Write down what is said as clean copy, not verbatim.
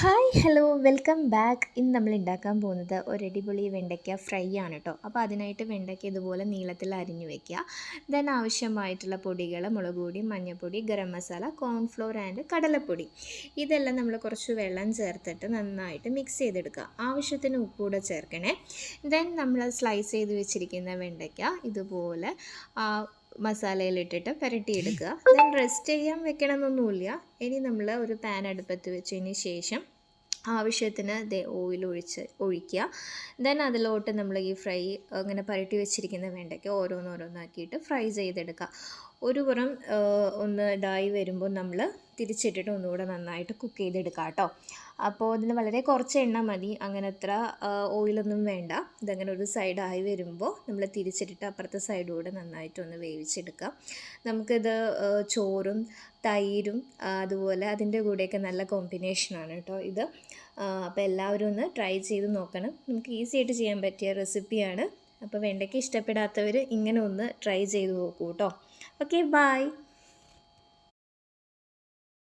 Hi hello welcome back. ഇന്ന് നമ്മൾ ഉണ്ടാക്കാൻ പോകുന്നത് ഒരു അടിപൊളി വെണ്ടയ്ക്ക ഫ്രൈ ആണ് കേട്ടോ. അപ്പോൾ അതിനായിട്ട് വെണ്ടയ്ക്ക ഇതുപോലെ നീളത്തിൽ അരിഞ്ഞു വെക്കുക. ദെൻ ആവശ്യമായിട്ടുള്ള പൊടികൾ മുളക് പൊടി, മഞ്ഞൾപ്പൊടി, ഗരം മസാല, കോൺഫ്ലോർ ആൻഡ് കടലപ്പൊടി. ഇതെല്ലാം നമ്മൾ കുറച്ച് വെള്ളം ചേർത്തിട്ട് നന്നായിട്ട് മിക്സ് ചെയ്തെടുക്കുക. ആവശ്യത്തിന് ഉപ്പ് കൂടെ ചേർക്കണേ. ദെൻ നമ്മൾ സ്ലൈസ് ചെയ്ത് വെച്ചിരിക്കുന്ന വെണ്ടയ്ക്ക ഇതുപോലെ മസാലയിലിട്ടിട്ട് പുരട്ടിയെടുക്കുക. ദെൻ റെസ്റ്റ് ചെയ്യാൻ വെക്കണമെന്നൊന്നുമില്ല. ഇനി നമ്മൾ ഒരു പാൻ അടുപ്പത്ത് വെച്ചതിന് ശേഷം ആവശ്യത്തിന് ഓയിൽ ഒഴിക്കുക. ദെൻ അതിലോട്ട് നമ്മൾ ഈ ഫ്രൈ അങ്ങനെ പുരട്ടി വെച്ചിരിക്കുന്ന വെണ്ടയ്ക്ക ഓരോന്നോരോന്നാക്കിയിട്ട് ഫ്രൈ ചെയ്തെടുക്കുക. ഒരു പുറം ഒന്ന് ഇതായി വരുമ്പോൾ നമ്മൾ തിരിച്ചിട്ടിട്ട് ഒന്നുകൂടെ നന്നായിട്ട് കുക്ക് ചെയ്തെടുക്കുക കേട്ടോ. അപ്പോൾ ഇതിന് വളരെ കുറച്ച് എണ്ണ മതി, അങ്ങനെ അത്ര ഓയിലൊന്നും വേണ്ട. ഇതങ്ങനെ ഒരു സൈഡായി വരുമ്പോൾ നമ്മൾ തിരിച്ചിട്ടിട്ട് അപ്പുറത്തെ സൈഡുകൂടെ നന്നായിട്ടൊന്ന് വേവിച്ചെടുക്കാം. നമുക്കിത് ചോറും തൈരും അതുപോലെ അതിൻ്റെ കൂടെയൊക്കെ നല്ല കോമ്പിനേഷനാണ് കേട്ടോ ഇത്. അപ്പോൾ എല്ലാവരും ഒന്ന് ട്രൈ ചെയ്ത് നോക്കണം. നമുക്ക് ഈസി ആയിട്ട് ചെയ്യാൻ പറ്റിയ റെസിപ്പിയാണ്. അപ്പോൾ വെണ്ടയ്ക്ക ഇഷ്ടപ്പെടാത്തവർ ഇങ്ങനെ ഒന്ന് ട്രൈ ചെയ്ത് നോക്കൂ കേട്ടോ. Okay, by.